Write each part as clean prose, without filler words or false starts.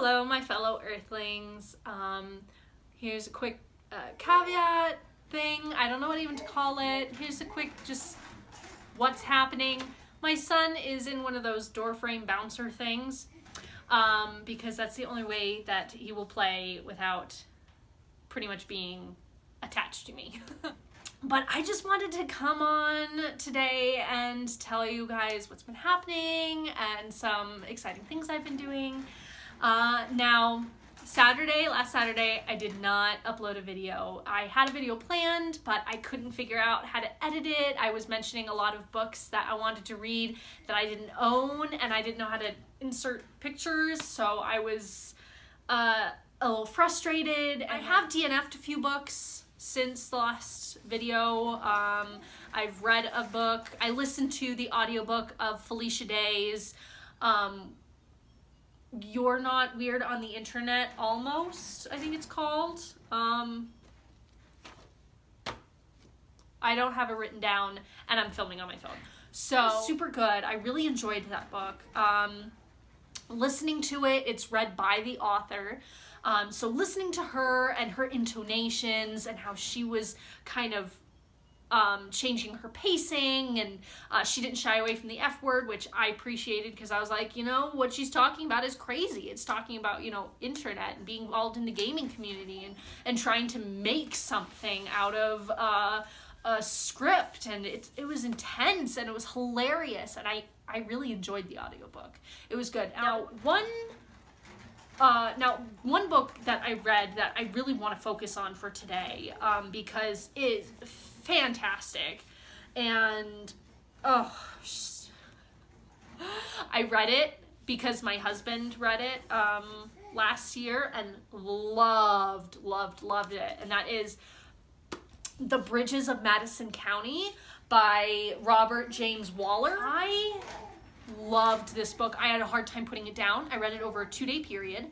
Hello, my fellow Earthlings. Here's a quick caveat thing. I don't know what even to call it. Here's a quick just what's happening. My son is in one of those door frame bouncer things because that's the only way that he will play without pretty much being attached to me. But I just wanted to come on today and tell you guys what's been happening and some exciting things I've been doing. Now, last Saturday, I did not upload a video. I had a video planned, but I couldn't figure out how to edit it. I was mentioning a lot of books that I wanted to read that I didn't own, and I didn't know how to insert pictures, so I was a little frustrated. I have DNF'd a few books since the last video. I've read a book. I listened to the audiobook of Felicia Day's You're Not Weird on the Internet, Almost, I think it's called. I don't have it written down, and I'm filming on my phone. So, super good. I really enjoyed that book. Listening to it, it's read by the author. So listening to her and her intonations and how she was kind of changing her pacing, and she didn't shy away from the F word, which I appreciated because I was like, you know, what she's talking about is crazy. It's talking about, you know, internet and being involved in the gaming community and trying to make something out of a script, and it was intense and it was hilarious, and I really enjoyed the audiobook. It was good. Now, one book that I read that I really want to focus on for today, because it's fantastic, and I read it because my husband read it last year and loved it, and that is The Bridges of Madison County by Robert James Waller. I loved this book. I had a hard time putting it down. I read it over a 2-day period,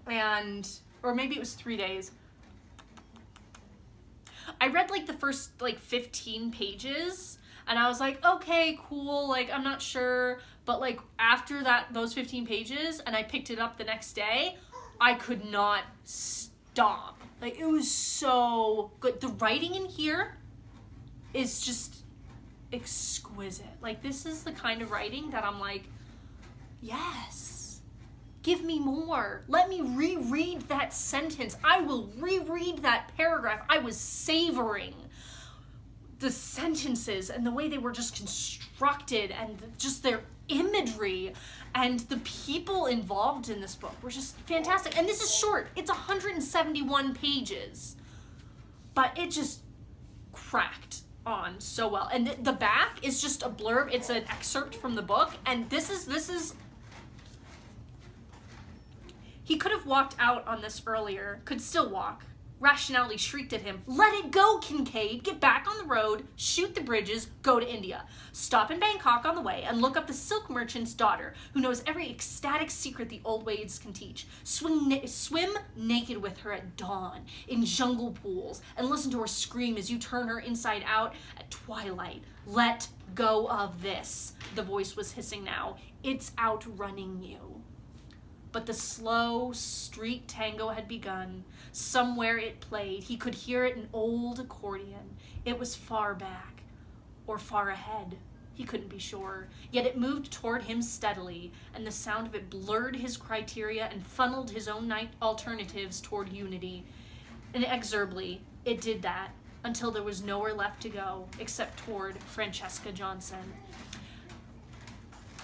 or maybe it was 3 days. I read like the first 15 pages and I was like, okay, cool, like I'm not sure, but like after those 15 pages and I picked it up the next day, I could not stop. Like, it was so good. The writing in here is just exquisite. Like, this is the kind of writing that I'm like, yes, give me more. Let me reread that sentence. I will reread that paragraph. I was savoring the sentences and the way they were just constructed and just their imagery, and the people involved in this book were just fantastic. And this is short. It's 171 pages, but it just cracked on so well. And the back is just a blurb. It's an excerpt from the book, and this is he could have walked out on this earlier, could still walk. Rationality shrieked at him, "Let it go, Kincaid. Get back on the road, shoot the bridges, go to India. Stop in Bangkok on the way and look up the silk merchant's daughter, who knows every ecstatic secret the old ways can teach. Swim naked with her at dawn in jungle pools and listen to her scream as you turn her inside out at twilight. Let go of this." The voice was hissing now. "It's outrunning you." But the slow street tango had begun. Somewhere it played. He could hear it, an old accordion. It was far back, or far ahead. He couldn't be sure. Yet it moved toward him steadily, and the sound of it blurred his criteria and funneled his own night alternatives toward unity. Inexorably, it did that, until there was nowhere left to go, except toward Francesca Johnson.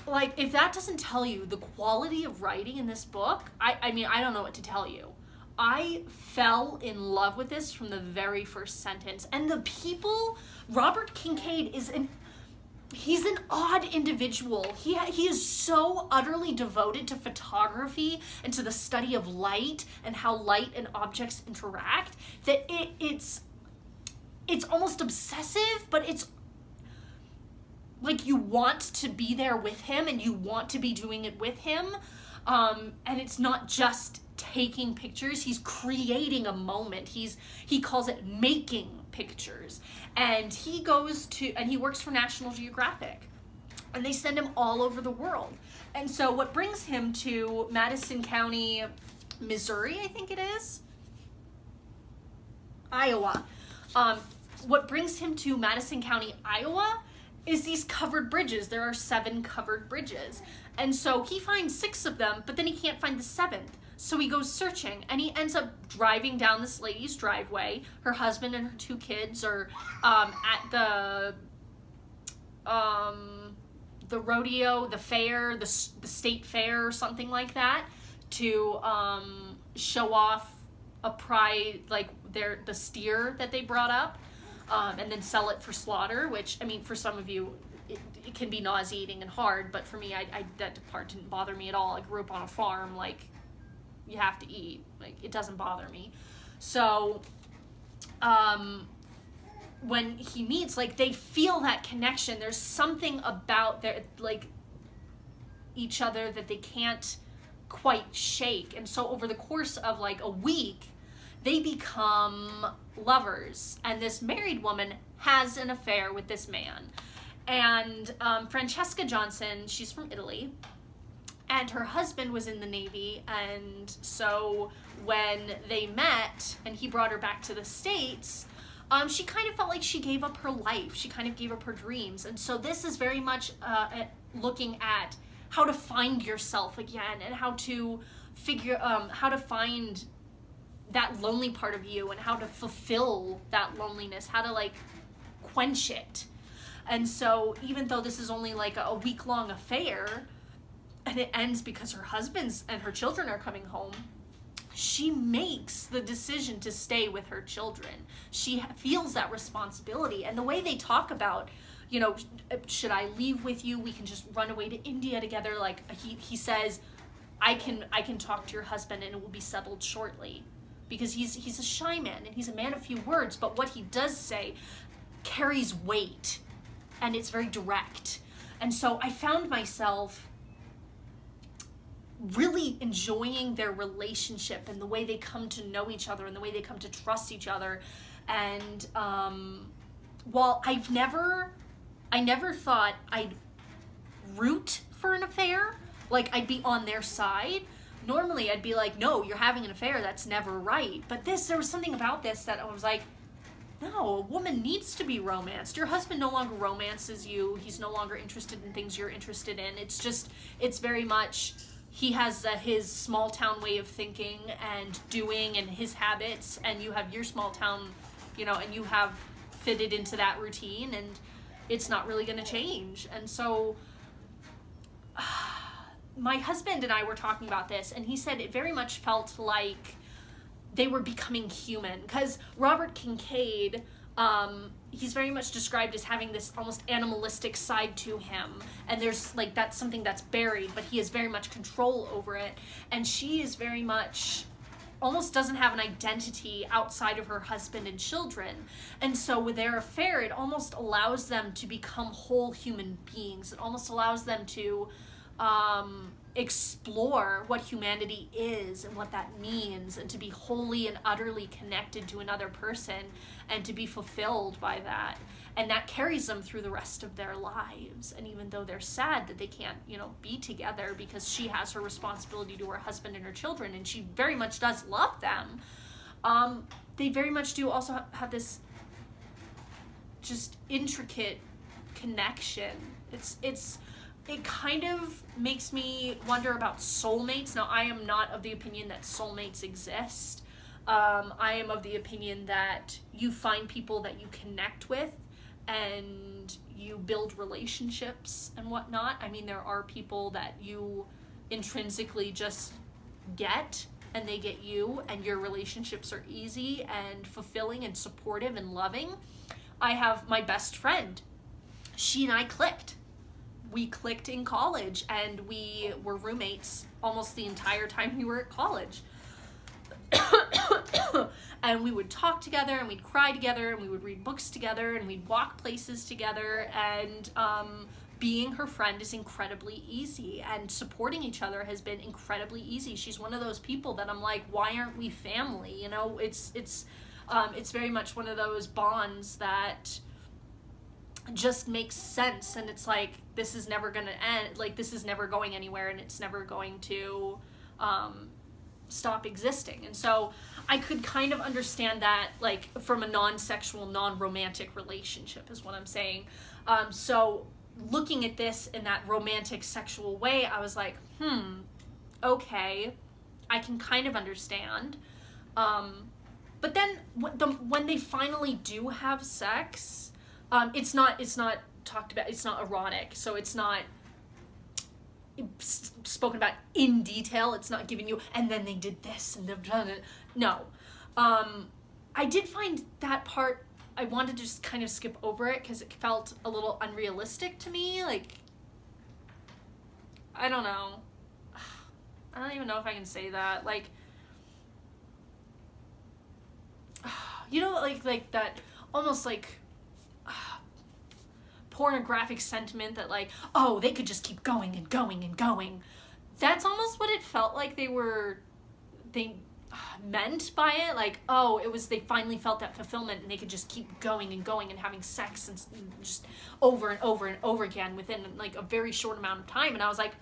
Like, if that doesn't tell you the quality of writing in this book, I mean, I don't know what to tell you. I fell in love with this from the very first sentence. And the people, Robert Kincaid he's an odd individual. He is so utterly devoted to photography and to the study of light and how light and objects interact that it's almost obsessive, but it's like you want to be there with him and you want to be doing it with him. And it's not just taking pictures, he's creating a moment. He calls it making pictures. And he works for National Geographic. And they send him all over the world. And so what brings him to Madison County, Missouri, I think it is? Iowa. What brings him to Madison County, Iowa is these covered bridges. There are 7 covered bridges. And so he finds 6 of them, but then he can't find the 7th. So he goes searching, and he ends up driving down this lady's driveway. Her husband and her 2 kids are at the rodeo, the fair, the state fair or something like that, to show off a pride, like the steer that they brought up, and then sell it for slaughter, which, I mean, for some of you, it can be nauseating and hard, but for me, that part didn't bother me at all. I grew up on a farm, like, you have to eat. Like, it doesn't bother me. So, when he meets, like, they feel that connection. There's something about their, like, each other that they can't quite shake. And so over the course of, like, a week, they become lovers. And this married woman has an affair with this man. And Francesca Johnson, she's from Italy, and her husband was in the Navy. And so when they met and he brought her back to the States, she kind of felt like she gave up her life. She kind of gave up her dreams. And so this is very much looking at how to find yourself again, and how to how to find that lonely part of you, and how to fulfill that loneliness, how to, like, quench it. And so even though this is only like a week-long affair, and it ends because her husband's and her children are coming home, she makes the decision to stay with her children. She feels that responsibility. And the way they talk about, you know, should I leave with you? We can just run away to India together. Like, he says, I can talk to your husband and it will be settled shortly. Because he's a shy man and he's a man of few words, but what he does say carries weight, and it's very direct. And so I found myself really enjoying their relationship and the way they come to know each other and the way they come to trust each other. And while I never thought I'd root for an affair, like I'd be on their side. Normally I'd be like, no, you're having an affair, that's never right. But there was something about this that I was like, no, a woman needs to be romanced. Your husband no longer romances you. He's no longer interested in things you're interested in. It's very much, he has his small town way of thinking and doing and his habits, and you have your small town, you know, and you have fitted into that routine, and it's not really going to change. And so my husband and I were talking about this, and he said it very much felt like they were becoming human. Because Robert Kincaid, he's very much described as having this almost animalistic side to him. And there's, like, that's something that's buried, but he has very much control over it. And she is very much, almost doesn't have an identity outside of her husband and children. And so with their affair, it almost allows them to become whole human beings. It almost allows them to explore what humanity is and what that means, and to be wholly and utterly connected to another person and to be fulfilled by that. And that carries them through the rest of their lives. And even though they're sad that they can't, you know, be together because she has her responsibility to her husband and her children, and she very much does love them, they very much do also have this just intricate connection. It kind of makes me wonder about soulmates. Now, I am not of the opinion that soulmates exist. I am of the opinion that you find people that you connect with and you build relationships and whatnot. I mean, there are people that you intrinsically just get, and they get you, and your relationships are easy and fulfilling and supportive and loving. I have my best friend. She and I clicked. We clicked in college, and we were roommates almost the entire time we were at college. And we would talk together, and we'd cry together, and we would read books together, and we'd walk places together. And being her friend is incredibly easy, and supporting each other has been incredibly easy. She's one of those people that I'm like, why aren't we family? You know, it's very much one of those bonds that just makes sense, and it's like, this is never gonna end, like this is never going anywhere, and it's never going to stop existing. And so I could kind of understand that, like, from a non-sexual, non-romantic relationship is what I'm saying. So looking at this in that romantic sexual way, I was like, okay, I can kind of understand. But then when they finally do have sex, it's not talked about, it's not erotic, so it's not spoken about in detail. It's not giving you, and then they did this and they've done it. No. I did find that part, I wanted to just kind of skip over it because it felt a little unrealistic to me. Like, I don't know. I don't even know if I can say that. Like, you know, like that almost like pornographic sentiment that, like, oh, they could just keep going and going and going. That's almost what it felt like they meant by it. Like, oh, it was, they finally felt that fulfillment and they could just keep going and going and having sex and just over and over and over again within like a very short amount of time. And I was like,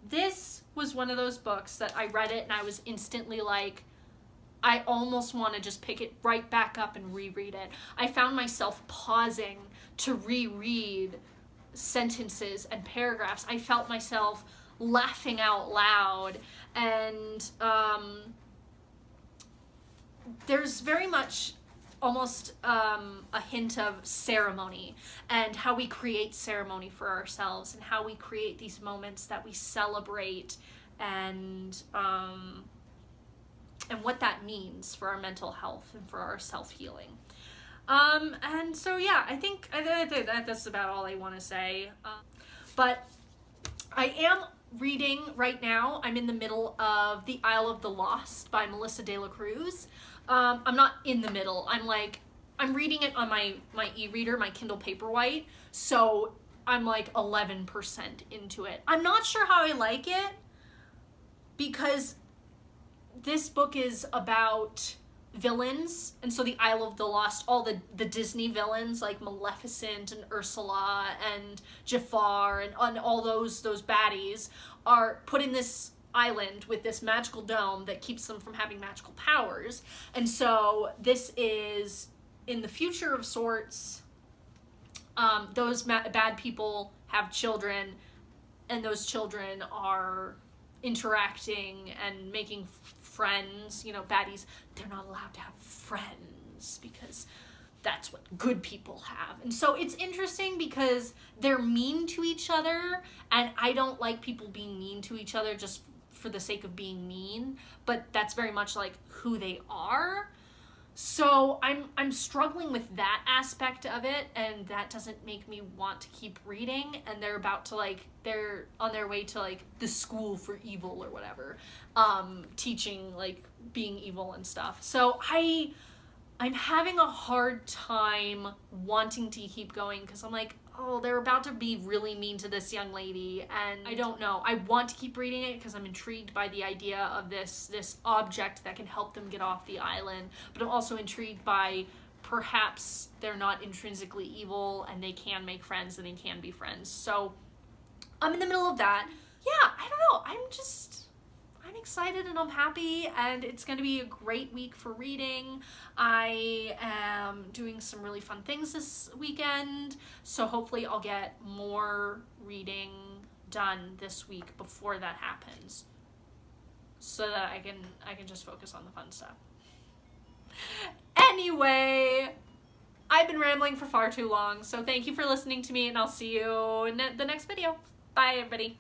this was one of those books that I read it and I was instantly like, I almost want to just pick it right back up and reread it. I found myself pausing to reread sentences and paragraphs. I felt myself laughing out loud, and there's very much almost a hint of ceremony and how we create ceremony for ourselves and how we create these moments that we celebrate, and what that means for our mental health and for our self-healing. And so, yeah, I think that's about all I want to say. But I am reading right now. I'm in the middle of The Isle of the Lost by Melissa de la Cruz. I'm not in the middle. I'm reading it on my e-reader, my Kindle Paperwhite. So I'm like 11% into it. I'm not sure how I like it because this book is about villains, and so the Isle of the Lost, all the Disney villains like Maleficent and Ursula and Jafar and all those baddies are put in this island with this magical dome that keeps them from having magical powers. And so this is in the future of sorts. Those bad people have children, and those children are interacting and making friends. You know, baddies, they're not allowed to have friends because that's what good people have. And so it's interesting because they're mean to each other, and I don't like people being mean to each other just for the sake of being mean, but that's very much like who they are. So I'm struggling with that aspect of it, and that doesn't make me want to keep reading. And they're about to, like, they're on their way to like the school for evil or whatever, teaching like being evil and stuff. So I'm having a hard time wanting to keep going because I'm like, oh, they're about to be really mean to this young lady, and I don't know. I want to keep reading it because I'm intrigued by the idea of this object that can help them get off the island, but I'm also intrigued by perhaps they're not intrinsically evil and they can make friends and they can be friends. So I'm in the middle of that. Yeah, I don't know. I'm excited and I'm happy, and it's going to be a great week for reading. I am doing some really fun things this weekend, so hopefully I'll get more reading done this week before that happens, so that I can just focus on the fun stuff. Anyway, I've been rambling for far too long, so thank you for listening to me, and I'll see you in the next video. Bye, everybody.